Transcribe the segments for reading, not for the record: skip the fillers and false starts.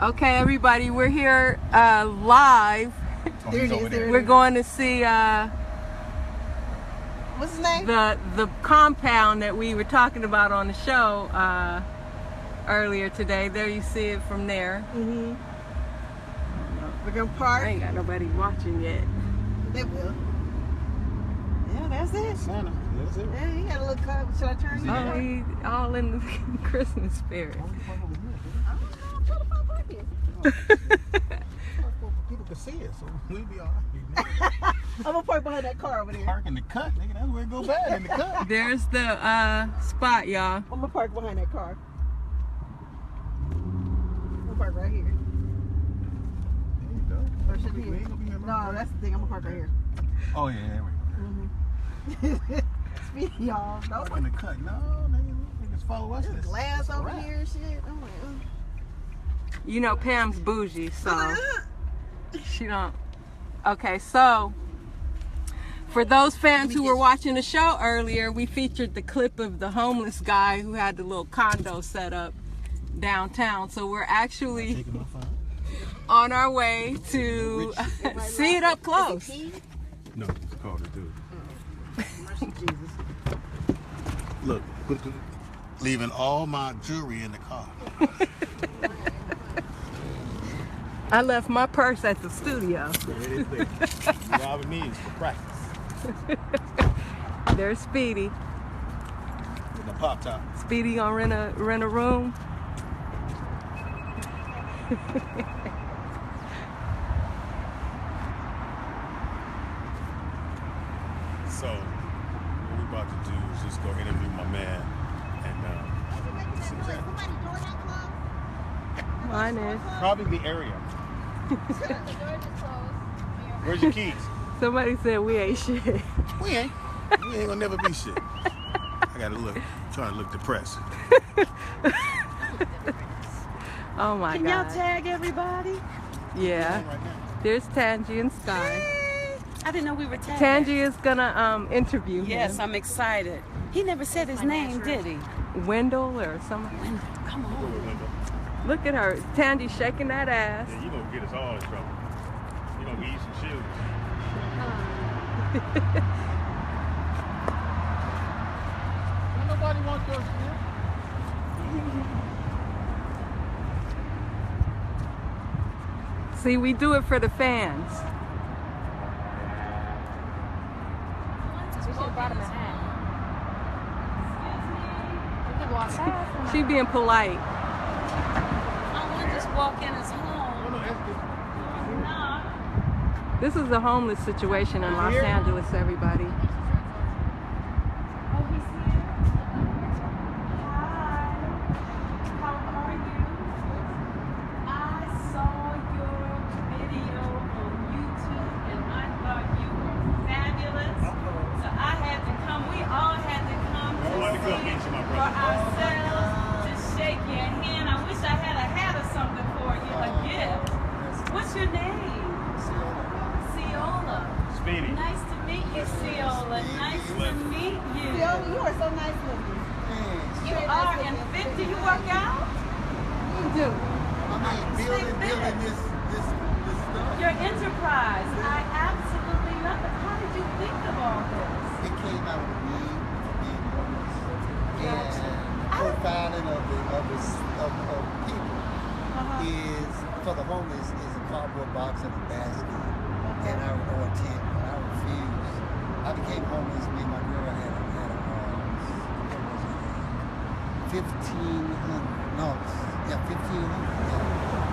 Okay, everybody, we're here live. There it is. We're going to see what's his name? The compound that we were talking about on the show earlier today. There you see it from there. Mm-hmm. We're gonna park. I ain't got nobody watching yet. They will. Yeah, that's it. Santa. That's it. Yeah, he got a little car. Should I turn you? Oh, he's all in the Christmas spirit. People can see it, so we'll be all right. I'm gonna park behind that car over there. Park in the cut, nigga. That's where it go bad, in the cut. There's the spot, y'all. I'm gonna park behind that car. I'm gonna park right here. There you go. Or should we? No, that's the thing. I'm gonna park right here. Oh yeah, there we go. Speedy, y'all. Park in the cut. No, niggas follow us. There's glass over here and shit. I'm like, You know Pam's bougie, so she don't. Okay, so for those fans who were watching the show earlier, we featured the clip of the homeless guy who had the little condo set up downtown. So we're actually on our way to see it up close. No, it's called a dude. Look, leaving all my jewelry in the car. I left my purse at the studio. There it is there. You robbing me is for practice. There's Speedy. With the pop top. Speedy gonna rent a room. So, what we about to do is just go interview my man and see what's happening. Mine is. Probably the area. Where's your keys? Somebody said we ain't shit. We ain't. We ain't gonna never be shit. I gotta look. Trying to look depressed. Oh my God. Can y'all tag everybody? Yeah. There's Tangi and Sky. I didn't know we were tagged. Tangi is gonna interview him. Yes, I'm excited. He never said his name, did he? Wendell or something. Wendell, come on. Look at her. Tangi shaking that ass. Yeah, you gonna get us all in trouble. You gonna eat some shoes. Don't nobody want your shoes. See, we do it for the fans. She being polite. I want to just walk in his home. This is a homeless situation in Los Angeles, everybody. Oh, he's here. Hi. How are you? I saw your video on YouTube and I thought you were fabulous. So I had to come. We all had to come to see it for ourselves, to shake your hand. I wish I had a hat or something for you, a gift. What's your name? Ceola. Speedy. Nice to meet you, Ceola. Nice to meet you. Ceola, you are so nice looking. You are in fit. Do you work out? You do. Building this stuff. Your enterprise. I absolutely love it. How did you think of all this? It came out of me being homeless and profiling of people is for the homeless is a cardboard box and a basket and I or a tent. I refused. I became homeless. Me and my girl had a 1,500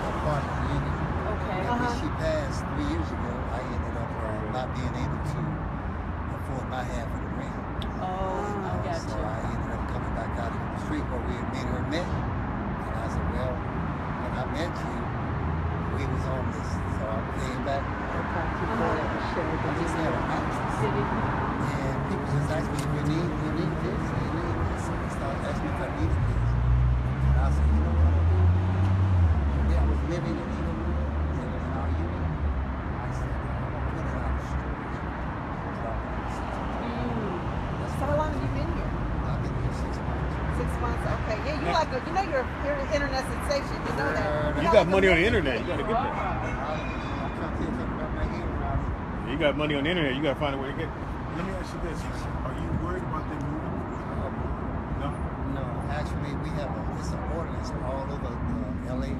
apartment unit. Okay. And when she passed 3 years ago, I ended up not being able to afford my half of the rent. Oh, I got So you. I ended up coming back out into the street where we had made her met. And I said, well, when I met you, we was homeless. So I came back. I just had a mattress. And people just asked me, you need this, you need this. And they started asking me if I needed this. And I said, you know what I'm gonna do? Yeah, I was living in Eagle Room in our unit. I said, I'm gonna put it on the street. So how long have you been here? I've been here 6 months. 6 months. Okay. Yeah, you you're an internet sensation. You know that. You got money on the internet. You gotta get that. I'm trying to tell you something about my ear around here. You got money on the internet. You gotta find a way to get. Let me ask you this: are you worried about them moving? No. No, actually, we have it's an ordinance all over LA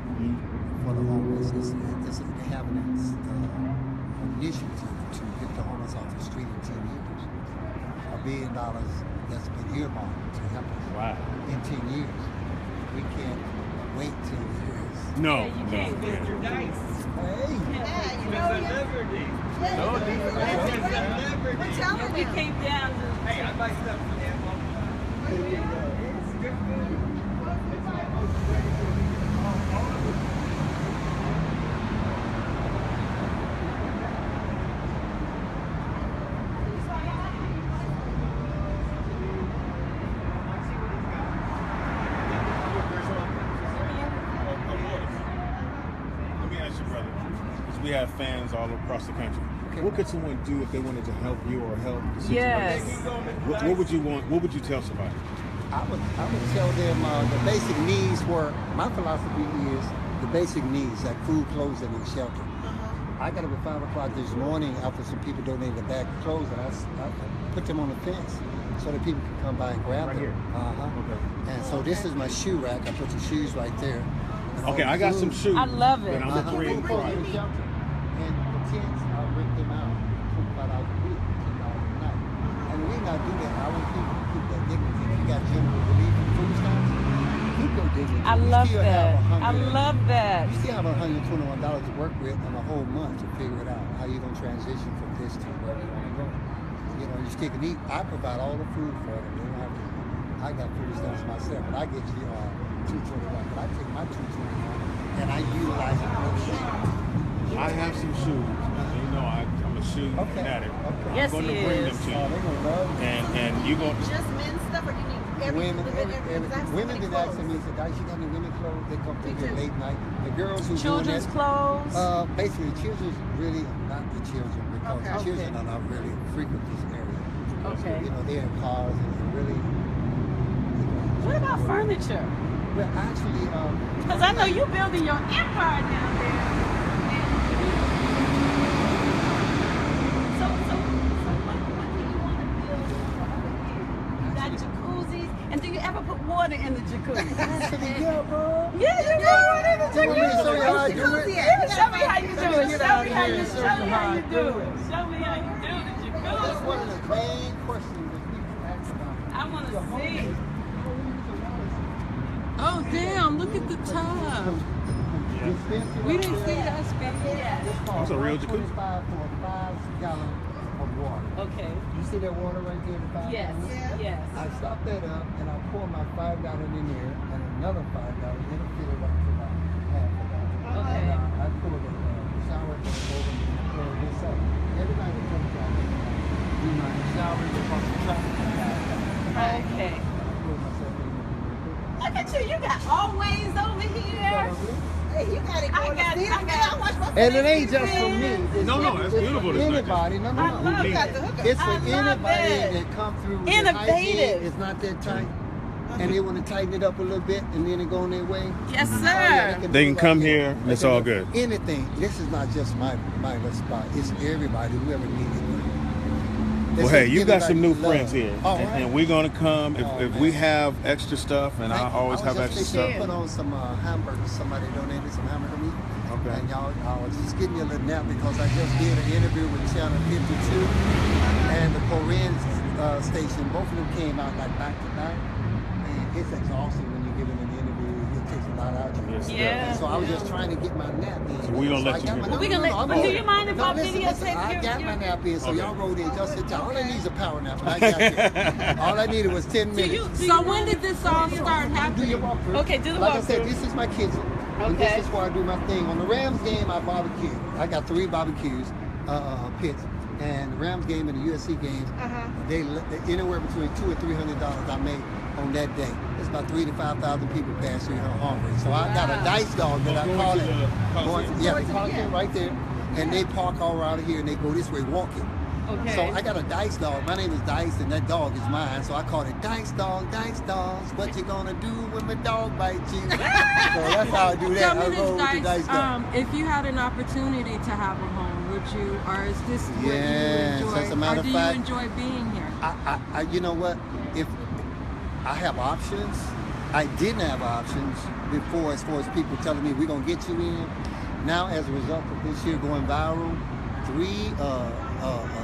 for the homeless. They have an initiative to get the homeless off the street in 10 years. $1 billion that's been earmarked to help us in 10 years. We can't wait 10 years. No. You can't get your dice. Hey, Yeah, you know, Celebrity. we're telling We you. came down to. Hey, I buy stuff for that one. Let me ask you, brother, because we have fans all across the country. What could someone do if they wanted to help you or help the situation? Yes. What would you want? What would you tell somebody? I would tell them the basic needs were, my philosophy is the basic needs, like food, clothing, and shelter. I got up at 5 o'clock this morning after some people donated a bag of clothes, and I put them on the fence so that people can come by and grab Right them. here? Okay. And so this is my shoe rack. I put the shoes right there. And all Okay, the I got some food. shoes. I love it. That I'm gonna Food, create clothing, and price. shelter. And the tents, I'll rent them out $25 a week, $10 a night. And we not do that. I want people to keep that dignity. If you got general relief and food stamps, keep your dignity. I You love still that. have I love that. You still have $121 to work with on a whole month to figure it out. How you gonna transition from this to where you want to go? You know, you still can eat. I provide all the food for them. They don't have to. I got food stamps myself, but I get you $221. But I take my $221 and I utilize it for the day. I have some shoes. You know, I'm a shoe addict. Yes, I'm going he to bring is. them to Oh, they you. gonna love it. And you going to... Just men's stuff, or you need Women, everything? women been asking me, said, "Guys, you got any women clothes?" They come through here late night. The girls who Children's doing clothes. that, basically, children's really not the children because Okay. the children are not really frequent this area. Okay. You know, they're in cars and they're really. What about furniture? Well, actually, Because I know you building your empire down there. So what do you want to build over here? You got jacuzzis, and do you ever put water in the jacuzzi? yeah, bro. Yeah, you put water in the You want me to show you how I jacuzzi. do it? Yeah, show me how you do it. Get Show out me of how here you and do show you how I it. do it. Show me how you do the That's one of jacuzzi. the main questions that people ask about. I want to see. Oh, damn. Look at the tub. We didn't see that speed. That's a real jacuzzi. 25 for a 5-gallon of water. Okay. You see that water right there, the 5 Yes. gallons? Yes. I stop that up and I pour my 5-gallon in there and another 5-gallon, then I fill it up to about half a gallon. Okay. And I pour the shower over and pour this up. Every night it comes out. Do my shower, across the traffic. Okay. Pour myself in there. Look at you. You got always over here. Hey, you gotta go I got- to see I the got- I watch my And it ain't just for me. It's No, no, that's it's beautiful. For It's not anybody. No, I no, love no. You got the hookup. It's for I love anybody it. that come through. the Innovative. hygiene is not that tight, and they want to tighten it up a little bit, and then they go on their way. Yes, Oh, yeah, sir. They do can it come like here, that. and it's They can all do good. Anything. This is not just my little spot. It's everybody, whoever needs it. Well, This hey, is you got some new everybody's friends love. here, All and, right. and we're gonna come if, Oh, if man. we have extra stuff, and I always have was extra just stuff. thinking, put on some hamburgers. Somebody donated some hamburger meat. Okay. And y'all, I was just getting you a little nap because I just did an interview with Channel 52 and the Korean station. Both of them came out like back to back. And it's exhausting when you're giving an interview. It takes a lot out of you. Yes, it Yeah. And so I was just trying to get my nap in. So we gonna let I you got get my- that. We gonna let- I'm but do good. you mind if I listen, videotape I your- got my nap in, so Okay. y'all rolled in just in time. All I need is a power nap, and I got it. All I needed was 10 minutes. So when did this all start Do happening? your walkthrough. Okay, do the Like I said, walkthrough. this is my kitchen. And Okay. this is where I do my thing. On the Rams game, I barbecue. I got 3 barbecues, pits. And the Rams game and the USC games, they anywhere between $200 and $300 I make on that day. It's about 3,000 to 5,000 people pass through here hungry. So I got a dice dog that I Going call to it. the Coliseum. Yeah, the Coliseum right there. And they park all around here and they go this way walking. Okay. So I got a Dice dog. My name is Dice, and that dog is mine. So I call it Dice Dog, Dice Dogs. What you gonna do when my dog bites you? So that's how I do that. Tell I me roll this, with the Dice dog. if you had an opportunity to have a home, would you, or is this what Yes, you enjoy, as a matter or of do fact, you enjoy being here? You know what? If I have options, I didn't have options before as far as people telling me we're going to get you in. Now, as a result of this year going viral, 3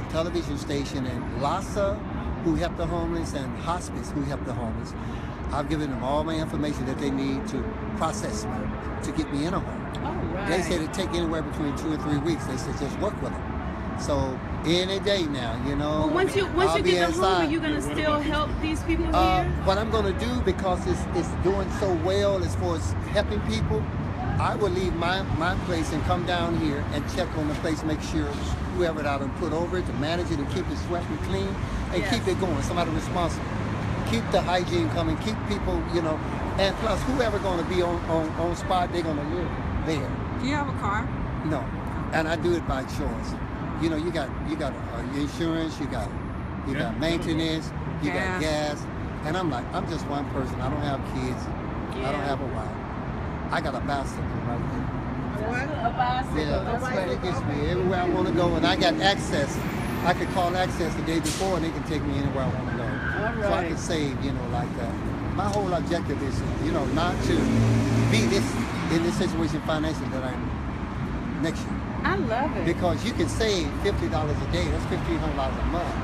television station in Lhasa, who help the homeless, and Hospice, who help the homeless, I've given them all my information that they need to process me, to get me in a home. All right. They said it take anywhere between 2 and 3 weeks. They said just work with them. So any day now, you know. Well, once you I'll be get the home, are inside. you gonna still help these people here? What I'm going to do, because it's doing so well as far as helping people, I will leave my place and come down here and check on the place, make sure whoever that I done put over it to manage it and keep it swept and clean and Yes. keep it going. Somebody responsible. Keep the hygiene coming, keep people, you know, and plus whoever going to be on spot, they're going to live there. Do you have a car? No, and I do it by choice. You know, you got insurance, you got maintenance, you got gas, and I'm just one person. I don't have kids. I don't have a wife. I got a bicycle right there. A bicycle. Yeah, that's where it gets me everywhere I want to go, and I got access. I could call access the day before, and they can take me anywhere I want to go. All So I right. can save, you know, like that. My whole objective is, you know, not to be in this situation financially that I'm next year. I love it. Because you can save $50 a day, that's $1,500 a month,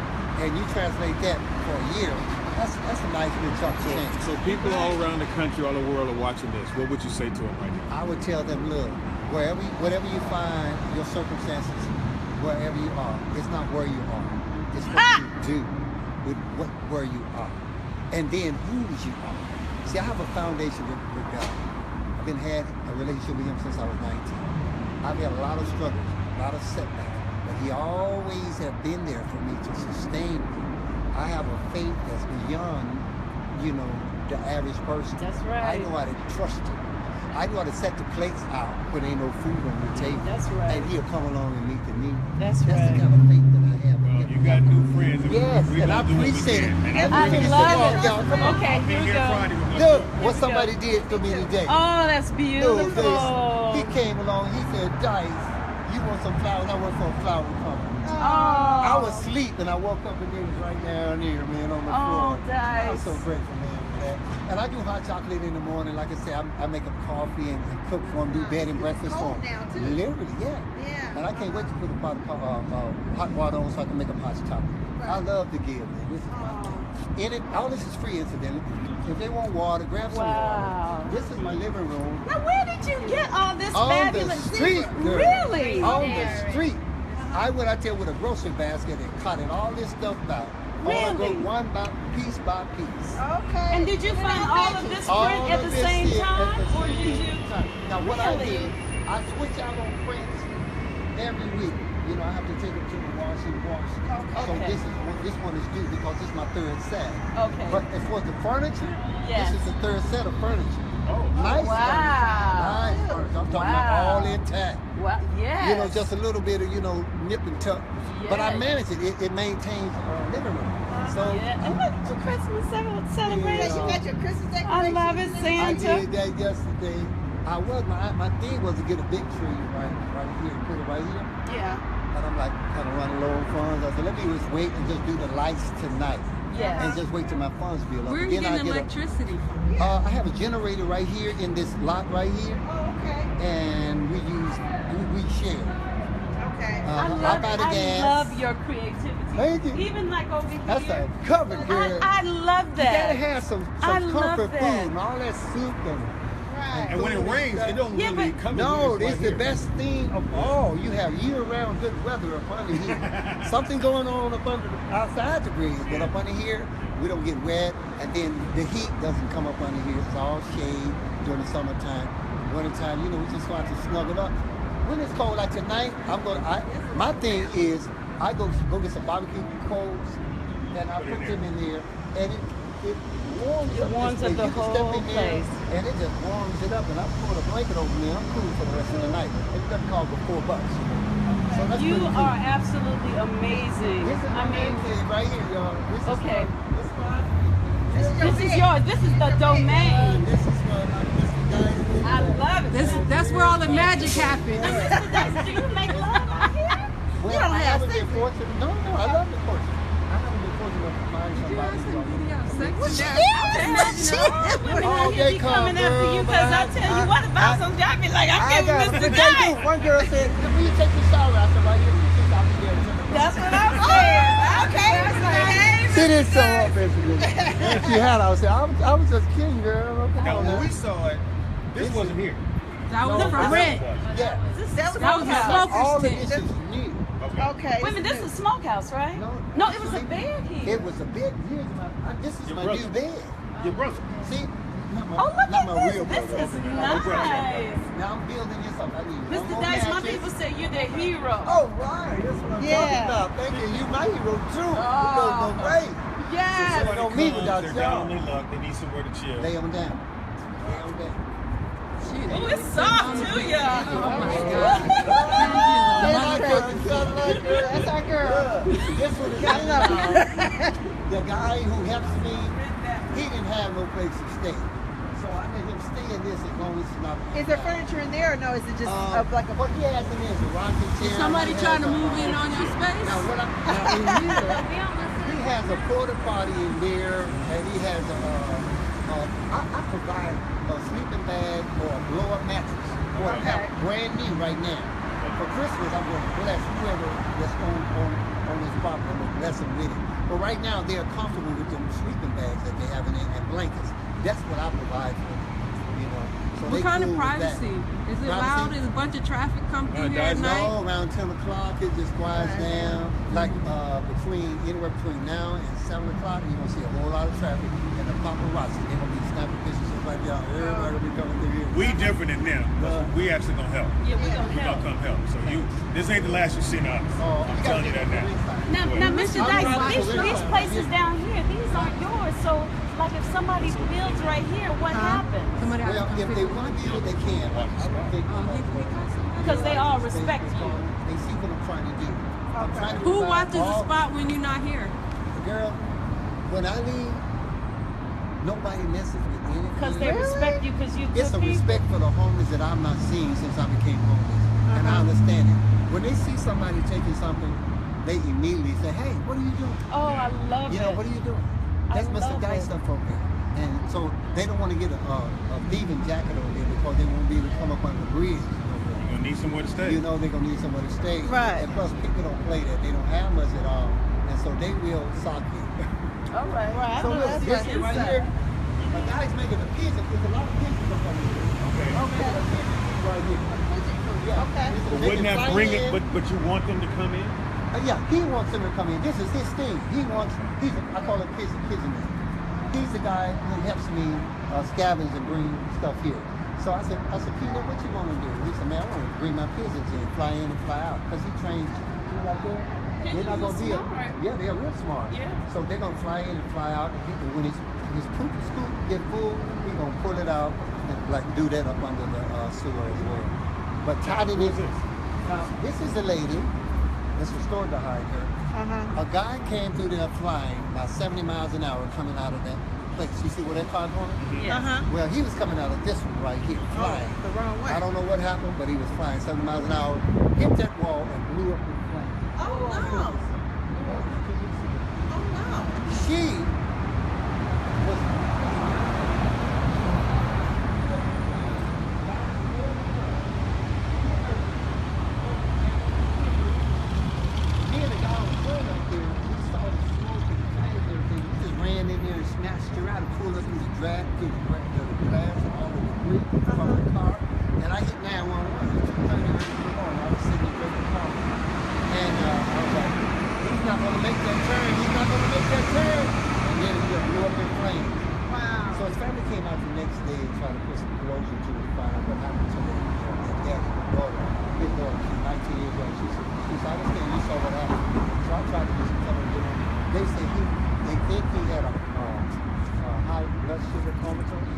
and you translate that for a year, that's a nice big chunk of change. So people all around the country, all the world are watching this. What would you say to them right now? I would tell them, look, whatever you find, your circumstances, wherever you are, it's not where you are, it's what you do with where you are, and then who you are. See, I have a foundation with God. I've had a relationship with Him since I was 19. I've had a lot of struggles, a lot of setbacks, but He always have been there for me to sustain me. I have a faith that's beyond, you know, the average person. That's right. I know how to trust Him. I know how to set the plates out when ain't no food on the table. That's right. And He'll come along and meet the need. That's the right. kind of faith that I have. Well, you got new friends. Yes, we and I gonna do what we appreciate it. can. And I finish the love walk, it. y'all. Come on. Okay, I'll be here we here go. Friday. We're gonna Look do it. what somebody did for me today. Oh, that's Those beautiful. days, he came along, he said, Dice, you want some flowers? I work for a flower company. Oh. I was asleep and I woke up and it was right down here, man, on the floor. Oh, Dice. I'm so grateful, man, for that. And I do hot chocolate in the morning. Like I said, I make them coffee and cook for them, do bed and breakfast for them. Literally, yeah. And I can't wait to put a pot of hot water on so I can make them hot chocolate. I love to give, man. This is my thing. All this is free, incidentally. If they want water, grab some water. This is my living room. Now, where did you get all this On fabulous? the street, girl. Really? On the street. I went out there with a grocery basket and cutting all this stuff out. Really? All I go one piece by piece. Okay. And did you find all of this All print at of the this same here time? at the Or did same you? time. Now what I Really? do, I switch out on prints every week. You know, I have to take them to the wash and wash. So Okay. this one is due because this is my third set. Okay. But as far as the furniture, Yes. this is the third set of furniture. Oh. Nice Wow. furniture. Nice furniture. I'm talking about Wow. all intact. Well, yes. You know, just a little bit of, you know, nip and tuck. But I Yes. manage it. It maintains living room. So Yeah. And look, it's a Christmas celebration. Yeah. You got your Christmas decorations. I love it, I Santa. did that yesterday. My thing was to get a big tree right here, put it right here. Yeah. But I'm like kind of running low on funds. I said, let me just wait and just do the lights tonight. Yes. And just wait till my funds build up. Where are you Then I getting get electricity from? I have a generator right here in this lot right here, Oh, okay. and we share. Okay. I buy the gas. love your creativity. Thank you. Even like over here. That's a covered girl. I love You that. gotta have some I love comfort that. food and all that soup and Right. And when it rains, it don't Yeah, really but- come no, in here. it's the best thing of all. You have year-round good weather up under here. Something going on up under outside the breeze, but up under here, we don't get wet, and then the heat doesn't come up under here. It's all shade during the summertime. Wintertime, you know, we just want to snuggle up. When it's cold like tonight, my thing is I go get some barbecue coals, and I put them in there, and it warms It up warms this up place. the You can step whole in there, place. and it just warms it up, and I put a blanket over me. I'm cool for the rest of the night. It doesn't cost but $4. So that's You pretty cool. are absolutely amazing. This is my I mean, man cave right here, y'all. This is okay. This is my. This is yours. This is the domain. This is Mr. Dice. I love it. That's where all the magic happens. Mr. Dice, do you make love out here? Well, You don't I have haven't been sex. fortunate. No, I love the fortune. I haven't been fortunate enough to find somebody who Women out here be coming after you because I tell you what about some job be like, I'm giving Mr. Dice. One girl said, "Will you take your shower?" I said, "Right here, you take out the air." That's what I'm saying. Okay. She didn't show up and she had. I was saying, I was just kidding, girl. Come Now, on when now. we saw it, this wasn't here. That was from Rent. Yeah. That was a All smoker's of tent. this is new. Okay. Wait a minute, this is a smokehouse, right? No, it was a bed here. It was a bed. This is Your my brother. new bed. Your brother. See? Not my, Oh, look not my at real this. This brother. is Okay. nice. Now I'm building this up. I need one Mr. more Dice, my mattress. people say you're the hero. Oh, right. That's what I'm talking about. Thank you. You my hero, too. We both go great. Yes. So don't me without They're down on y'all. their luck. They need somewhere to chill. Lay them down. Lay them down. Oh, it's soft too, y'all. That's our girl. This one is I love the guy who helps me. He didn't have no place to stay, so I let him stay in this as long as it's not. Is there furniture in there or no? Is it just like a What he has in there is a rocking chair. Somebody He trying to has a, move in on your space? Now, now in here, he has a porta potty in there, and he has I provide a sleeping bag or a blow-up mattress, or I have brand new right now. For Christmas, I'm going to bless whoever that's on this property. I'm going to bless them with it. But right now, they're comfortable with them sleeping bags that they have in there and blankets. That's what I provide for them, you know. So What they kind of cool with that. privacy? Is it Privacy? loud? Is a bunch of traffic come through here at night? No, around 10 o'clock, it just quiets down. Like anywhere between now and 7 o'clock, you're going to see a whole lot of traffic. And the paparazzi, they're going to be snapping pictures just like y'all. Everybody will be coming through here. We different than them. We actually gonna help. Yeah, we gonna We gonna help. come help. So this ain't the last you've seen of us. I'm telling you that now. Now, Mr. Dice, these places down here, these aren't yours. So, like, if somebody builds right here, what happens? Somebody has Well, to if they want to do it, they can. I don't think Because they all respect you. They see what I'm trying to do. I'm trying to Who provide watches the all- spot when you're not here? Girl, when I leave, nobody messes with anything. Because they respect you because you It's a good people. respect for the homeless that I've not seen since I became homeless. And I understand it. When they see somebody taking something, they immediately say, "Hey, what are you doing?" Oh, I love You it. know, what are you doing? I That's Mr. love Dice it. stuff over there. And so they don't want to get a thieving jacket over there because they won't be able to come up under the bridge. You're gonna need somewhere to stay. You know they're going to need somewhere to stay. Right. And plus, people don't play that. They don't have much at all. And so they will sock you. All right. Right. So look, this right. is right here. A guy's making a pigeon. There's a lot of pigeons up on here. Okay. Okay. A pigeon coop right here. Yeah. Okay. This is- But they wouldn't can that fly bring in. it? But you want them to come in? Yeah, he wants them to come in. This is his thing. I call it pigeon man. He's the guy who helps me scavenge and bring stuff here. So I said, Peanut, what you want to do? He said, man, I want to bring my pigeons in, fly in and fly out. Because he trains you right there. They're not going to be Smart. Yeah, they're real smart. Yeah. So they're going to fly in and fly out. And when his poop scoop get full, he's going to pull it out and like do that up under the sewer as well. But tidy this. This is a lady that's restored to hide her. A guy came through there flying about 70 miles an hour coming out of that place. You see where that car going? Yeah. Well, he was coming out of this one right here, flying. The wrong way. I don't know what happened, but he was flying 70 miles an hour, hit that wall and blew up in flames. Oh no. Oh no. She was me and the guy was going up there. We saw the smoke and the flames and everything. We just ran in there and snatched her out and pulled her through the glass and all the debris from the car. And I hit 911. It took 30 minutes to go on. I was sitting there drinking coffee. And I was like, he's not going to make that turn. He's not going to make that turn. And then he just blew up in flames. Wow. So his family came out the next day and tried to put some closure to it to find out what happened to their dad and their daughter. His daughter, she's 19 years old. She said, I understand you saw what happened. So I tried to do some telling them. They say they think he had a high blood sugar comatose.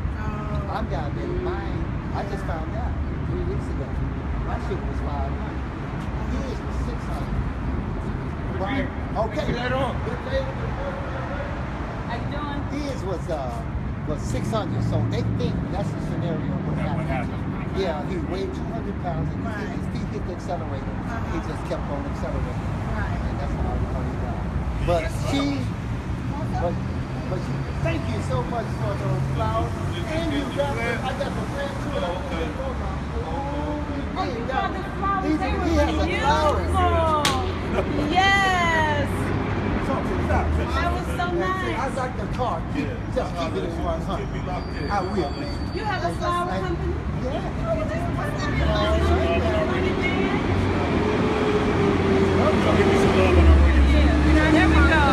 I'm diabetic. Mine, I just found out 3 weeks ago. My sugar was 500. His was 600. Right. Okay. How you doing? His was 600. So they think that's the scenario what happened. Yeah, he weighed 200 pounds and his feet hit the accelerator. He just kept on accelerating. And that's how he died. But she, thank you so much for those flowers. And you got I got the friend too. Oh, you got the flowers. He They were has the flowers. beautiful. Yes. That was so I nice. like the car. Just keep it in 100. I will, man. You have a flower company? Yeah. There we go.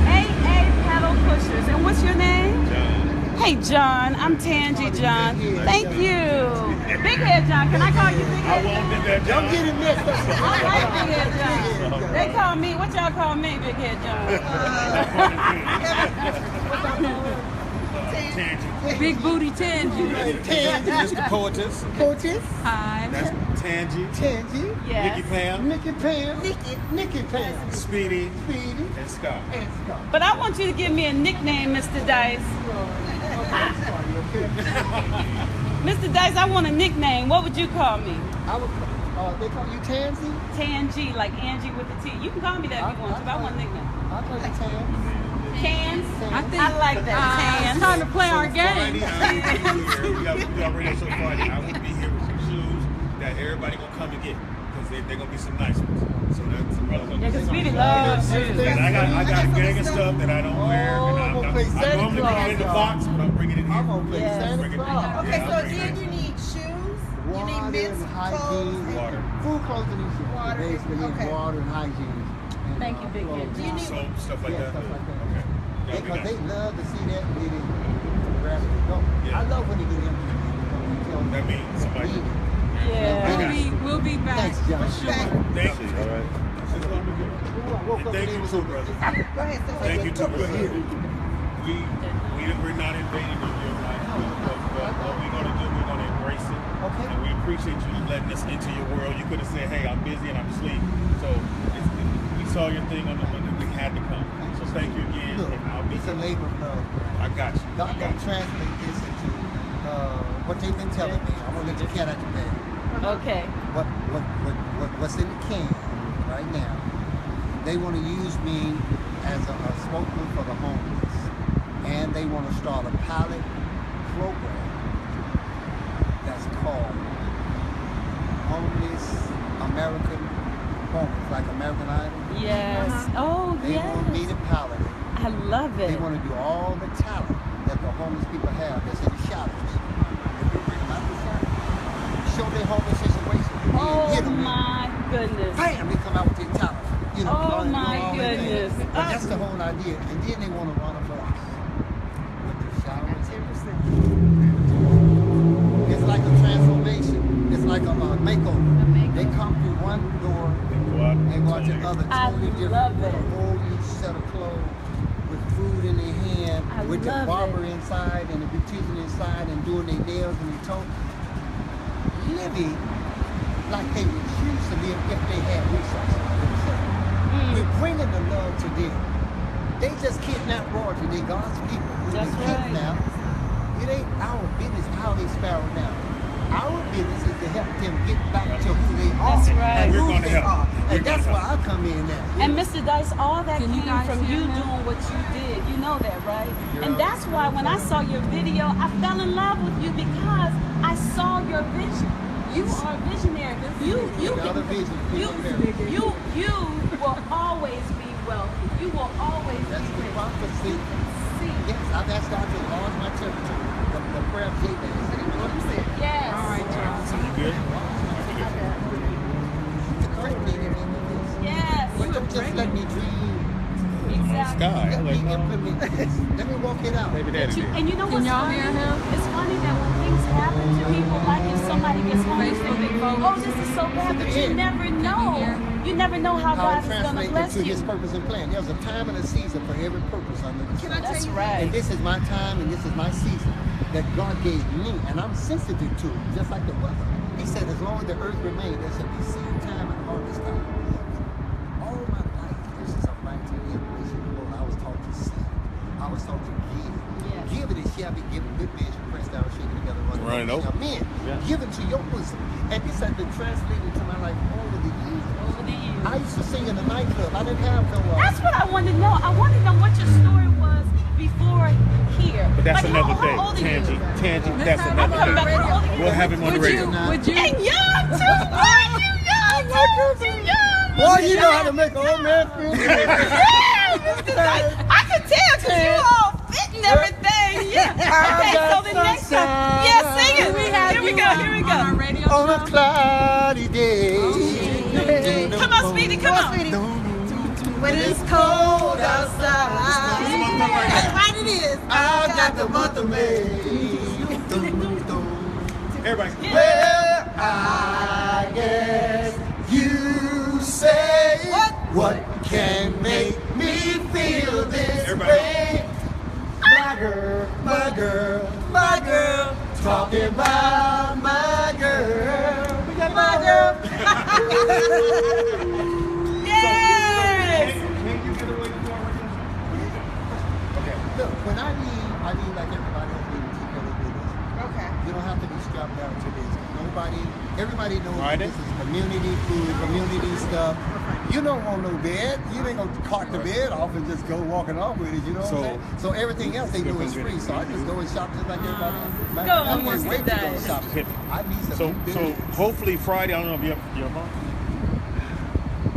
AA Pedal Pushers. And what's your name? John. Hey, John. I'm Tangy, John. Thank you. Big Head John. Can I call you Big Head John? Don't get it mixed up. I like Big Head John. They call me, what y'all call me, Big Head John? Big booty Tangy. Mr. Poetess. Coaches. Hi. That's Tangy. Tangy. Yes. Nikki Pam. Nicky Pam. Nicky Pam. Speedy. Speedy. And Scott. And Scott. But I want you to give me a nickname, Mr. Dice. Mr. Dice, I want a nickname. What would you call me? I would, they call you Tansy? Tangy, like Angie with a T. You can call me that if you want to, but I want a nickname. I'll call you Tans. Cans? I think I like that. it's time to play our game. Friday, I would be here. We got radio show Friday. I would be here with some shoes that everybody gonna come and get because they're gonna be some nice ones. So that's some brothers Yeah, because Speedy loves shoes. And I got a gang of stuff that I don't wear. Oh, And I'm gonna I play Santa normally bring it in the Claus, box, but I'm bringing it here. I'm going to play Yes. Santa Bring it in. Claus. Okay, Yeah, so I'll bring then it. you need shoes, you Water need and mints, hygiene. clothes. Water. Food, clothes, and shoes. Water, Basically, it's okay. water and hygiene. And, Thank you, Big Head. clothes. Do you need Soap, stuff like Yeah, that. stuff like that. Okay. That'd be Because nice. they love to see that and get it. Grab it and go. Yeah. I love when they get empty. That means somebody. Yeah. We'll be back. Thanks, John. For sure. Thank you. All right. Woke up Thank and you it was too, over. brother. Go ahead, sis. Thank you too, brother. We're not invading your life. What we're gonna do, we're gonna embrace it. Okay. And we appreciate you letting us into your world. You could have said, "Hey, I'm busy and I'm asleep." So we saw your thing on the one that we had to come. So thank you again. Look, And I'll be it's a labor of love. I got you. God can translate this into what they've been telling me. I'm gonna let the cat out the bag. Okay. What's in the can right now? They want to use me as a spokesman for the homeless, and they want to start a pilot program that's called Homeless American Homeless, like American Idol. Yes. Oh, They want me yes. to pilot it. I love They it. want to do all the talent that the homeless people have that's in the shadows. If we bring them out the shadows, show their homeless situation. Oh, Hit 'em. my goodness. Bam! They come out with their talent. You know, Oh, learn my all that goodness. thing. But that's the whole idea. And then they want to run them for us. With the showers. 10%. It's like a transformation. It's like a makeover. They come through one door and go out the other. I Totally different. love With it. a whole new set of clothes, with food in their hand, I with the love barber it. inside and the beautician inside and doing their nails and their toes. Living like they used to live if they had resources. We're bringing the love to them. They just kidnap royalty. They God's people. When That's they right. kidnap, it ain't our business how they sparrow down. Our business is to help them get back to who they are. That's right. And We're who gonna they help. are. We're And that's gonna where I come in at. And Mr. Dice, all that Can you came guys from hear you him? doing what you did. You know that, right? And that's why when I saw your video, I fell in love with you because I saw your vision. You are a visionary. You Another vision. you will always be wealthy. You will always That's be the rich. prophecy. See. Yes, I've asked God to enlarge my territory. The prayer of Jabez. Yes. All right, John. You good? The correct meaning in this. Yes. But don't just let me dream. Exactly. Sky. Let me implement this. Let me walk it out. Maybe daddy did. And you know Can what's y'all funny? hear him? It's funny that when things happen to people, like if somebody gets homeless, they think, oh, this is so bad, but you never know. You never know how How God it is going to translates bless into you. His purpose and plan. There's a time and a season for every purpose under the sun. That's And right. this is my time and this is my season that God gave me, and I'm sensitive to it, just like the weather. He said, as long as the earth remains, there shall be seed time and harvest time. All my life, this is a right to the information of the Lord. I was taught to seed. I was taught to give. Yes. Give it and shall be given. Good measure, pressed down, shaken together, Running over. Men, Yeah. give it to your bosom. And this has been translated to my life over the years. Over the years. I used to sing in the nightclub. I didn't have no. That's what I want to know. I want to know what your story was before here. But that's Like, another how day. old are you? Tangy, Next that's time another I'm on the day. radio. We'll have him on the Would radio. you? And young too, boy. You young too. You young. Boy, you know how to make an old man feel good. Yeah, Mr. Knight. I could tell because you all fit and everything. Yeah. Okay, so the next time. Yeah, sing it. Here we go. Here we On our go. radio On a show. cloudy day. Come on, Speedy. Come on. When it's cold outside. That's right it is. I got the month of May. Everybody. Well, I guess you say what can make me feel this Everybody. way? My girl, my girl, my girl, talking about my girl. We got my girl. Yes. Can you get away with your radio show? Okay. Look, when I leave like everybody else leaving to keep their business. Okay. You don't have to be strapped down to this. Everybody knows All right, this is community food, community stuff. You don't want no bed. You ain't gonna cart the bed off and just go walking off with it. You know what I'm saying? So everything else they do is free. So I just go and shop just like everybody else. Go on, I can't Mr. wait to go Dave. shop. I need some new So business. hopefully Friday, I don't know if you're home.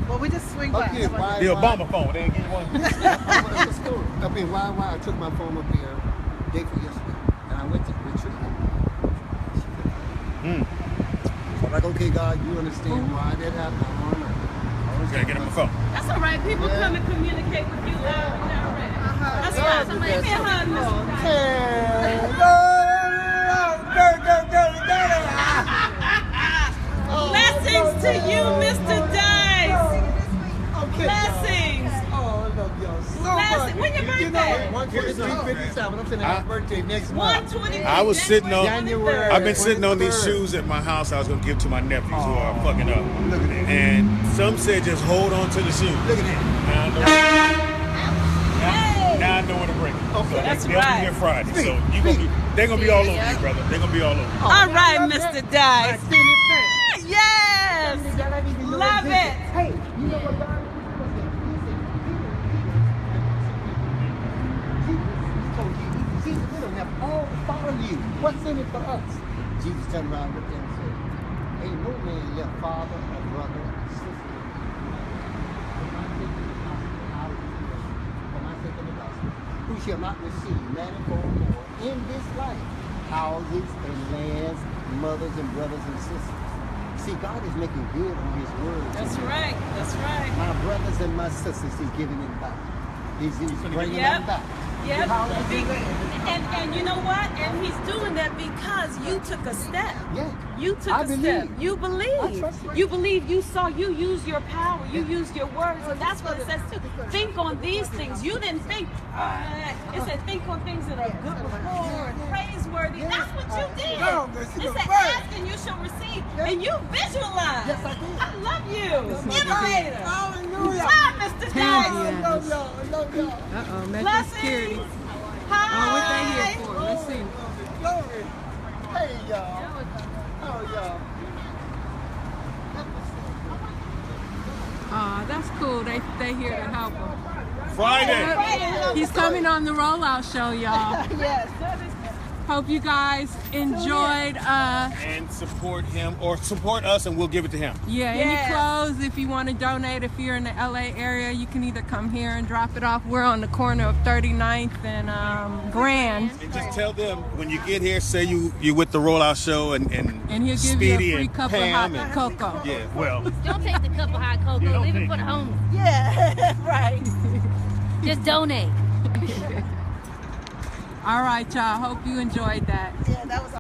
Well, we just swing by. Up here, why? The Obama phone. They didn't give you one. Let's go. Up here, why? I took my phone up here day for yesterday, and I went to retrieve it. So I'm like, okay, God, you understand why that happened. I don't know. Gotta get him a phone. That's all right. People come and communicate with you loud and direct. That's right. Give me a hug, Mr. Blessings to you, Mr. Dice. Blessings. Oh, I love y'all so Blessings. much. When your You birthday? know, 123.57. I'm finna have a birthday next month. 120. I was sitting on. January. I've been sitting on these 23rd. shoes at my house. I was gonna give to my nephews who are fucking up. Look at that. And some said just hold on to the shoes. Look at that. Now I know, now I know where to bring them. Okay. So That's they'll right. be here Friday. So you gonna be, they're gonna be all over you, brother. They're gonna be all over you. All right, Mr. Dice. Send it back. Yes. That ain't even no Love existence. it. Hey, you know what God Jesus, we don't have all follow you. What's in it for us? Jesus turned around and looked at him and said, ain't no man left father or brother or sister. For my sake of the gospel, who shall not receive manifold more in this life, houses and lands, mothers and brothers and sisters. See, God is making good on his word. That's right. That's right. My brothers and my sisters, he's giving it back. He's bringing Yep. them back. Yep. Hallelujah. And you know what? And he's doing that because you took a step. Yeah. You took I a step. believe. You I believe. trust you. You believe. You saw. You use your power. You use your words, and that's what it says too. Think on these things. You didn't think. It said think on things that are good before and praiseworthy. That's what you did. No, that's It the said word. ask and you shall receive, and you visualize. Yes, I did. I love you, innovator. Hallelujah. Hi, Mr. I Dice. love y'all. I love y'all. Uh-oh, Metro Blessings. Security. Hi. Oh, what they here for? Let's see. Glory. Hey, y'all. Oh, y'all. Aw, that's cool. They here to help him. Friday. He's coming on the rollout show, y'all. Yes. Hope you guys enjoyed. And support him or support us, and we'll give it to him. Yeah, Yes. any clothes, if you want to donate, if you're in the LA area, you can either come here and drop it off. We're on the corner of 39th and Grand. And just tell them when you get here, say you with the rollout show and And he'll give Speedy you a free and cup of Pam hot and- cocoa. Yeah, well, Don't take the cup of hot cocoa. don't Leave it take for the it. homeless. Yeah. Right. Just donate. All right, y'all. Hope you enjoyed that. Yeah, that was